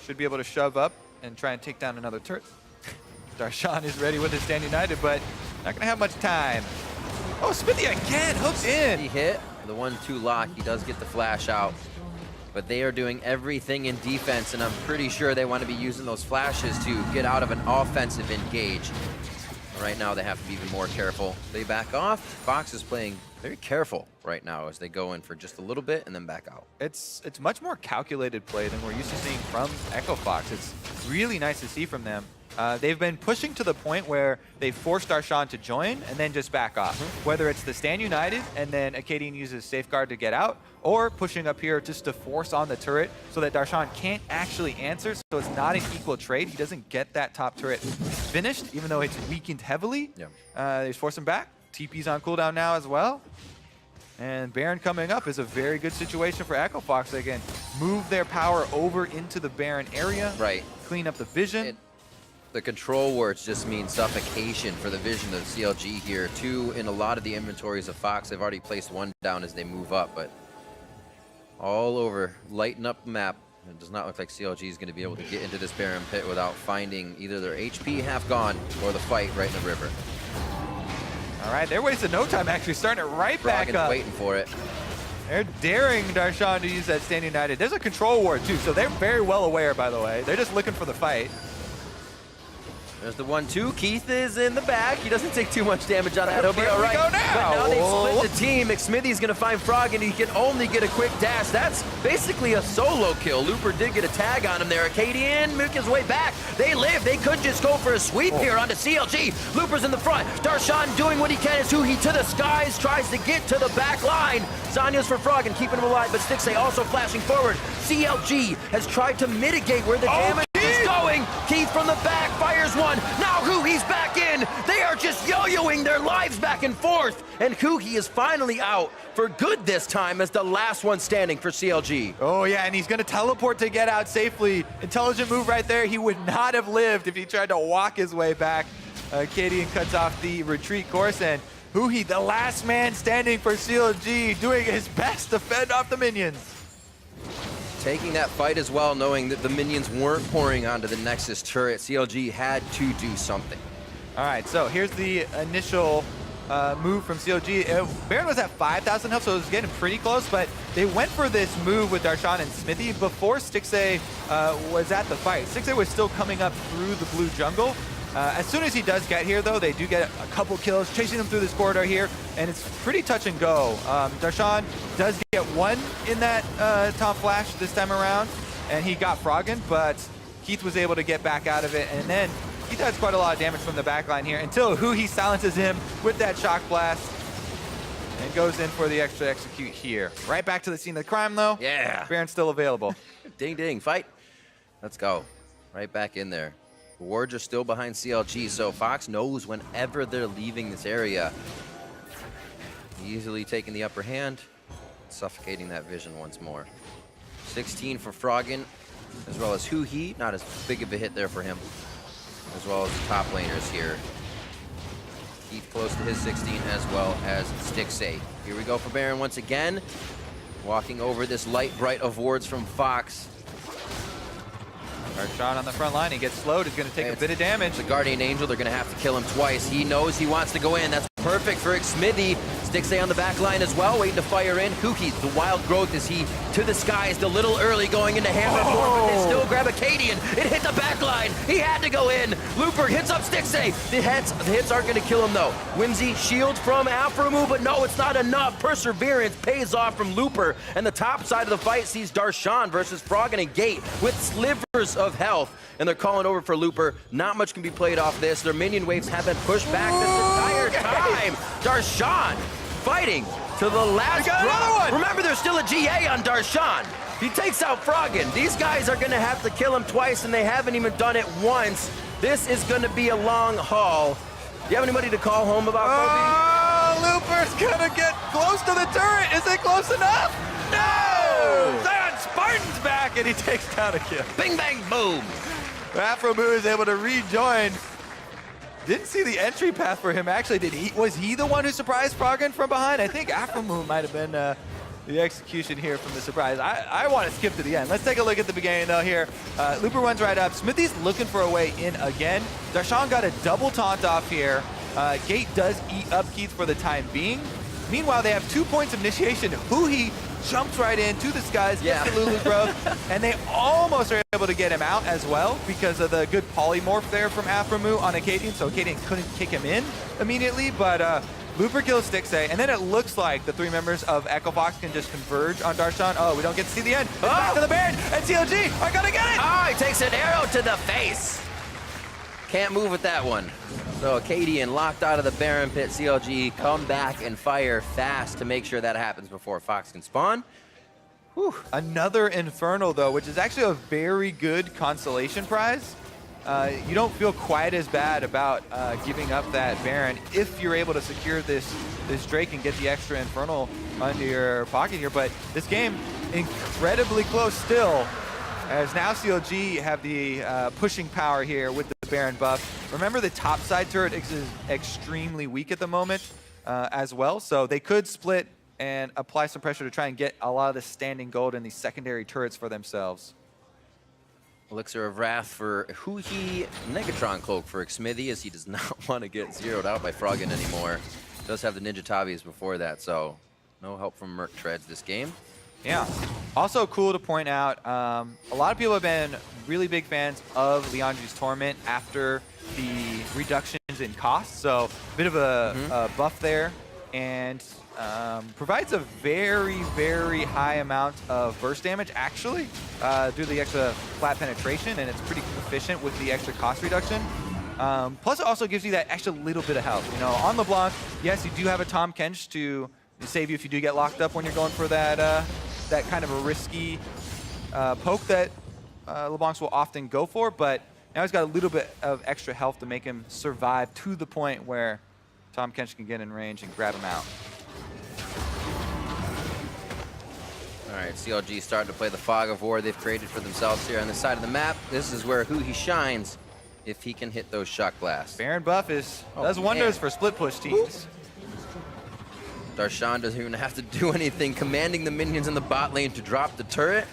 should be able to shove up and try and take down another turret. Darshan is ready with his Stand United, but not going to have much time. Oh, Smithy again, hooks in. He hit the 1-2 lock. He does get the flash out, but they are doing everything in defense, and I'm pretty sure they want to be using those flashes to get out of an offensive engage. Right now, they have to be even more careful. They back off. Fox is playing very careful right now as they go in for just a little bit and then back out. It's much more calculated play than we're used to seeing from Echo Fox. It's really nice to see from them. They've been pushing to the point where they forced Darshan to join and then just back off. Whether it's the Stand United and then Acadian uses Safeguard to get out, or pushing up here just to force on the turret so that Darshan can't actually answer, so it's not an equal trade. He doesn't get that top turret finished, even though it's weakened heavily. They just force him back. TP's on cooldown now as well. And Baron coming up is a very good situation for Echo Fox. They can move their power over into the Baron area. Right. Clean up the vision. The control wards just mean suffocation for the vision of CLG here. 2 in a lot of the inventories of Fox. They've already placed 1 down as they move up, but all over, lighten up the map. It does not look like CLG is going to be able to get into this Baron pit without finding either their HP half gone or the fight right in the river. All right, they're wasting no time actually, starting it right back up. Waiting for it. They're daring Darshan to use that Stand United. There's a control ward too, so they're very well aware, by the way. They're just looking for the fight. There's the 1-2. Keith is in the back. He doesn't take too much damage on that. He'll be all right. Go now. But now they've split the team. McSmithy's going to find Frog, and he can only get a quick dash. That's basically a solo kill. Looper did get a tag on him there. Acadian make his way back. They live. They could just go for a sweep here onto CLG. Looper's in the front. Darshan doing what he can as Huhi to the skies, tries to get to the back line. Zanya's for Frog and keeping him alive, but Stixay also flashing forward. CLG has tried to mitigate where the damage is going. Keith from the back fires one. Now Huhi's back in. They are just yo-yoing their lives back and forth. And Huhi is finally out for good this time as the last one standing for CLG. Oh yeah, and he's gonna teleport to get out safely. Intelligent move right there. He would not have lived if he tried to walk his way back. Acadian cuts off the retreat course, and Huhi, the last man standing for CLG, doing his best to fend off the minions. Taking that fight as well, knowing that the minions weren't pouring onto the Nexus turret. CLG had to do something. All right, so here's the initial move from CLG. Baron was at 5,000 health, so it was getting pretty close, but they went for this move with Darshan and Smithy before Stixay was at the fight. Stixay was still coming up through the blue jungle. As soon as he does get here, though, they do get a couple kills, chasing him through this corridor here, and it's pretty touch and go. Darshan does get one in that top flash this time around, and he got Froggen, but Keith was able to get back out of it, and then Keith has quite a lot of damage from the backline here until Huhi silences him with that shock blast and goes in for the extra execute here. Right back to the scene of the crime, though. Yeah. Baron's still available. Ding, ding, fight. Let's go. Right back in there. The wards are still behind CLG, so Fox knows whenever they're leaving this area, easily taking the upper hand, suffocating that vision once more. 16 for Froggen, as well as Huhi, not as big of a hit there for him, as well as the top laners here. Keith close to his 16, as well as Stixay. Here we go for Baron once again, walking over this light bright of wards from Fox. Darshan on the front line, he gets slowed, he's going to take a bit of damage. The Guardian Angel, they're going to have to kill him twice. He knows he wants to go in. That's perfect for Xmithy. Stixay on the back line as well, waiting to fire in. Kuki, the wild growth, is he to the skies a little early going into hammer form, but they still grab Acadian. It hit the back line. He had to go in. Looper hits up Stixay. The hits aren't going to kill him though. Whimsy shield from Aframu, but no, it's not enough. Perseverance pays off from Looper, and the top side of the fight sees Darshan versus Froggen and Gate with slivers of health, and they're calling over for Looper. Not much can be played off this. Their minion waves have been pushed back this entire time. Darshan fighting to the last drop. Remember, there's still a GA on Darshan. He takes out Froggen. These guys are going to have to kill him twice, and they haven't even done it once. This is going to be a long haul. Do you have anybody to call home about Kobe? Oh, Looper's going to get close to the turret. Is it close enough? No! Zion Spartan's back, and he takes down a kill. Bing, bang, boom. Aframu is able to rejoin. Didn't see the entry path for him, actually. Was he the one who surprised Froggen from behind? I think Aframu might have been the execution here from the surprise. I want to skip to the end. Let's take a look at the beginning, though, here. Looper runs right up. Smithy's looking for a way in again. Darshan got a double taunt off here. Gate does eat up Keith for the time being. Meanwhile, they have 2 points of initiation. Huhi jumps right into the skies, gets the Lulu growth, and they almost are able to get him out as well because of the good polymorph there from Aframu on Acadian, so Acadian couldn't kick him in immediately, but Looper kills Stixay, and then it looks like the 3 members of Echo Fox can just converge on Darshan. Oh, we don't get to see the end. It's back to the Baron, and CLG are gonna get it! Oh, he takes an arrow to the face. Can't move with that one. So Acadian locked out of the Baron pit. CLG come back and fire fast to make sure that happens before Fox can spawn. Whew. Another Infernal, though, which is actually a very good consolation prize. You don't feel quite as bad about giving up that Baron if you're able to secure this Drake and get the extra Infernal under your pocket here. But this game, incredibly close still, as now CLG have the pushing power here with the Baron buff. Remember, the top side turret is extremely weak at the moment as well, so they could split and apply some pressure to try and get a lot of the standing gold in these secondary turrets for themselves. Elixir of Wrath for Huhi, Negatron Cloak for Xmithy, as he does not want to get zeroed out by Froggen anymore. Does have the Ninja Tabis before that, so no help from Merc Treads this game. Yeah. Also cool to point out, a lot of people have been really big fans of Liandry's Torment after the reductions in cost, so a bit of a buff there, and provides a very, very high amount of burst damage, actually, due to the extra flat penetration, and it's pretty efficient with the extra cost reduction. Plus, it also gives you that extra little bit of health. You know, on LeBlanc, yes, you do have a Tahm Kench to save you if you do get locked up when you're going for that that kind of a risky poke that LeBlancs will often go for, but now he's got a little bit of extra health to make him survive to the point where Tahm Kench can get in range and grab him out. All right, CLG starting to play the fog of war they've created for themselves here on this side of the map. This is where Huhi shines if he can hit those shock blasts. Baron buff does wonders for split push teams. Darshan doesn't even have to do anything, commanding the minions in the bot lane to drop the turret.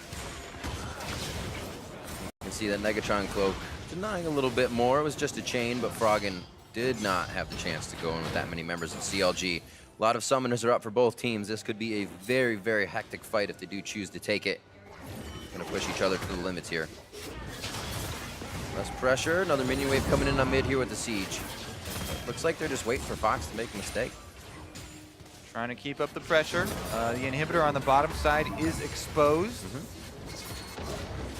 You can see that Negatron Cloak denying a little bit more. It was just a chain, but Froggen did not have the chance to go in with that many members of CLG. A lot of summoners are up for both teams. This could be a very, very hectic fight if they do choose to take it. Gonna push each other to the limits here. Less pressure, another minion wave coming in on mid here with the siege. Looks like they're just waiting for Fox to make a mistake. Trying to keep up the pressure. The inhibitor on the bottom side is exposed.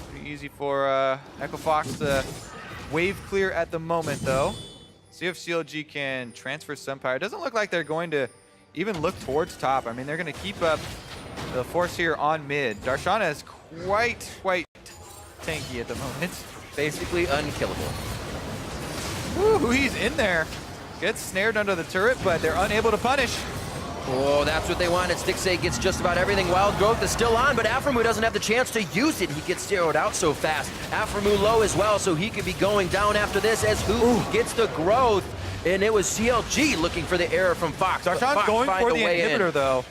Pretty easy for Echo Fox to wave clear at the moment, though. See if CLG can transfer some power. It doesn't look like they're going to even look towards top. I mean, they're going to keep up the force here on mid. Darshan is quite tanky at the moment. Basically unkillable. Ooh, he's in there. Gets snared under the turret, but they're unable to punish. Oh, that's what they wanted. Stixay gets just about everything. Wild Growth is still on, but Aframu doesn't have the chance to use it. He gets zeroed out so fast. Aframu low as well, so he could be going down after this as Who gets the growth. And it was CLG looking for the error from Fox. Darshan's going for the inhibitor, though.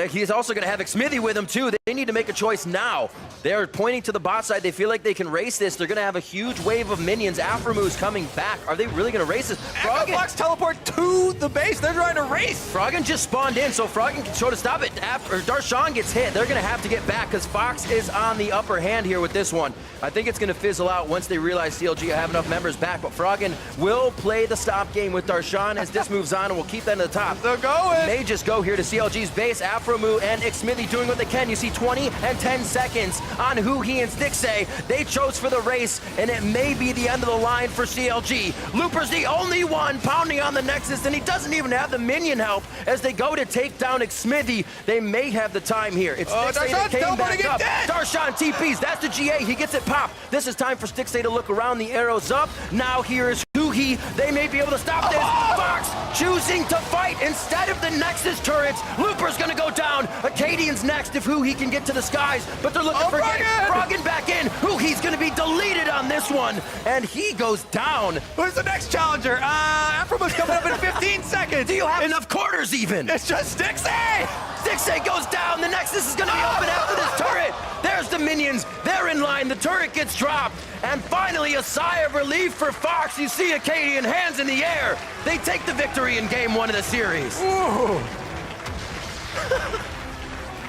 He's also going to have Xmithy with him, too. They need to make a choice now. They're pointing to the bot side. They feel like they can race this. They're going to have a huge wave of minions. Aframu's coming back. Are they really going to race this? Froggen teleport to the base. They're trying to race. Froggen just spawned in, so Froggen can show to stop it. After Darshan gets hit, they're going to have to get back because Fox is on the upper hand here with this one. I think it's going to fizzle out once they realize CLG have enough members back, but Froggen will play the stop game with Darshan as this moves on, and we'll keep that in the top. They're going. May just go here to CLG's base. Aframu and Xmithy doing what they can. You see 20 and 10 seconds on Huhi and Stixay. They chose for the race, and it may be the end of the line for CLG. Looper's the only one pounding on the Nexus, and he doesn't even have the minion help as they go to take down Xmithy. They may have the time here. It's Stixay that came back up. Darshan TPs, that's the GA. He gets it popped. This is time for Stixay to look around. The arrow's up. Now here is Huhi. They may be able to stop this. Fox choosing to fight instead of the Nexus turrets. Looper's gonna go down. Acadian's next if Huhi can get to the skies, but they're looking for Froggen back in. Huhi's gonna be deleted on this one, and he goes down. Who's the next challenger? Aframu's coming up in 15 seconds. Do you have enough quarters even? It's just Stixay! Stixay goes down. The Nexus is gonna be open after this turret. There's the minions. They're in line. The turret gets dropped. And finally, a sigh of relief for Fox. You see Acadian hands in the air. They take the victory in game 1 of the series. Ooh.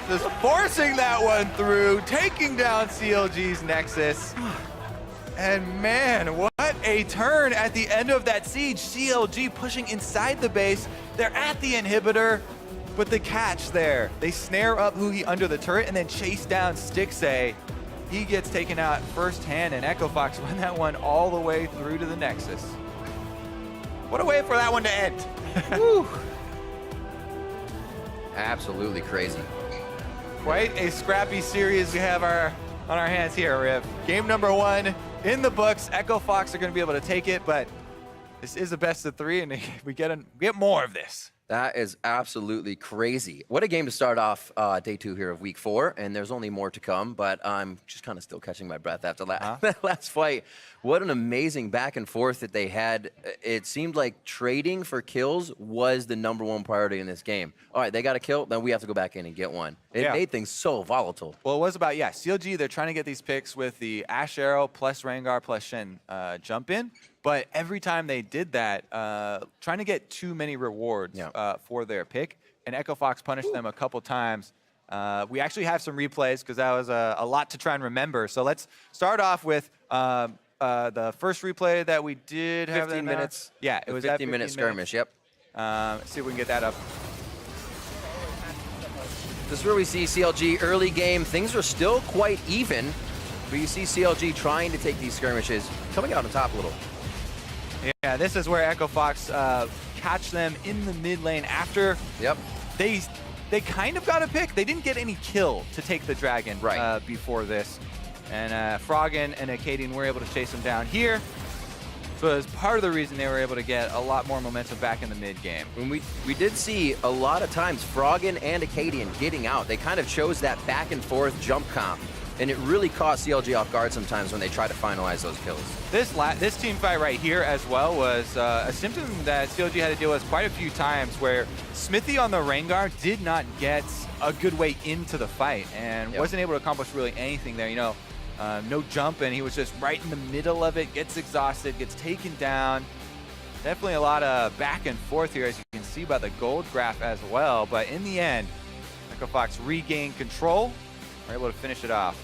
Just forcing that one through, taking down CLG's Nexus. And man, what a turn at the end of that siege. CLG pushing inside the base. They're at the inhibitor, but the catch there. They snare up Huhi under the turret and then chase down Stixay. He gets taken out firsthand, and Echo Fox won that one all the way through to the Nexus. What a way for that one to end. Woo. Absolutely crazy. Quite a scrappy series we have on our hands here, Riv. Game number 1 in the books. Echo Fox are going to be able to take it, but this is a best of 3, and we get more of this. That is absolutely crazy. What a game to start off day 2 here of week 4, and there's only more to come, but I'm just kind of still catching my breath after that last fight. What an amazing back and forth that they had. It seemed like trading for kills was the #1 priority in this game. All right, they got a kill, then we have to go back in and get one. It made things so volatile. Well, it was about, CLG, they're trying to get these picks with the Ash Arrow plus Rengar plus Shen jump in. But every time they did that, trying to get too many rewards for their pick, and Echo Fox punished them a couple times. We actually have some replays because that was a lot to try and remember. So let's start off with the first replay that we did have. 15 minutes. Yeah, it was 15-minute skirmish, yep. Let's see if we can get that up. This is where we see CLG early game. Things are still quite even, but you see CLG trying to take these skirmishes, coming out on top a little. Yeah, this is where Echo Fox catch them in the mid lane after they kind of got a pick. They didn't get any kill to take the dragon before this. And Froggen and Acadian were able to chase them down here. So it was part of the reason they were able to get a lot more momentum back in the mid game. When we did see a lot of times Froggen and Acadian getting out. They kind of chose that back and forth jump comp. And it really caught CLG off guard sometimes when they try to finalize those kills. This team fight right here as well was a symptom that CLG had to deal with quite a few times where Smithy on the Rengar did not get a good way into the fight and wasn't able to accomplish really anything there. You know, no jump, and he was just right in the middle of it, gets exhausted, gets taken down. Definitely a lot of back and forth here, as you can see by the gold graph as well. But in the end, Echo Fox regained control, were able to finish it off.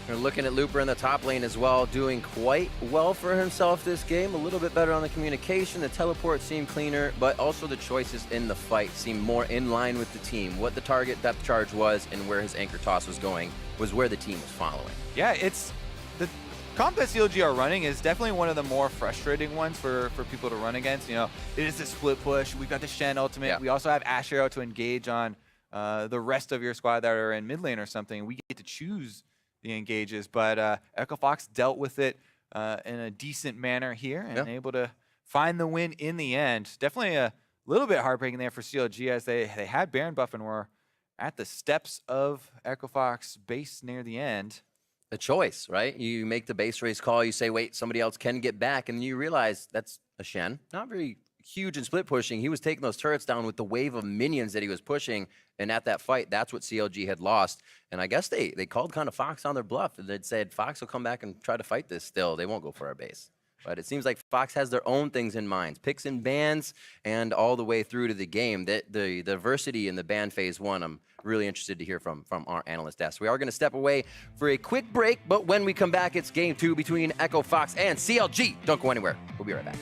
We're looking at Looper in the top lane as well, doing quite well for himself this game. A little bit better on the communication. The teleport seemed cleaner, but also the choices in the fight seemed more in line with the team. What the target depth charge was and where his anchor toss was going was where the team was following. Yeah, it's the comp that CLG are running is definitely one of the more frustrating ones for people to run against. You know, it is a split push. We've got the Shen ultimate. Yeah. We also have Ash Arrow to engage on the rest of your squad that are in mid lane or something. We get to choose the engages, but Echo Fox dealt with it in a decent manner here and Yeah. able to find the win in the end. Definitely a little bit heartbreaking there for CLG as they had Baron buff and were at the steps of EchoFox base near the end. A choice, right? You make the base race call, you say, wait, somebody else can get back, and you realize that's a Shen. Not very huge in split pushing. He was taking those turrets down with the wave of minions that he was pushing, and at that fight, that's what CLG had lost. And I guess they called kind of Fox on their bluff. They'd said, Fox will come back and try to fight this still. They won't go for our base. But it seems like Fox has their own things in mind, picks and bans, and all the way through to the game. The diversity in the ban phase 1, I'm really interested to hear from our analyst desk. We are going to step away for a quick break, but when we come back, it's game 2 between EchoFox and CLG. Don't go anywhere. We'll be right back.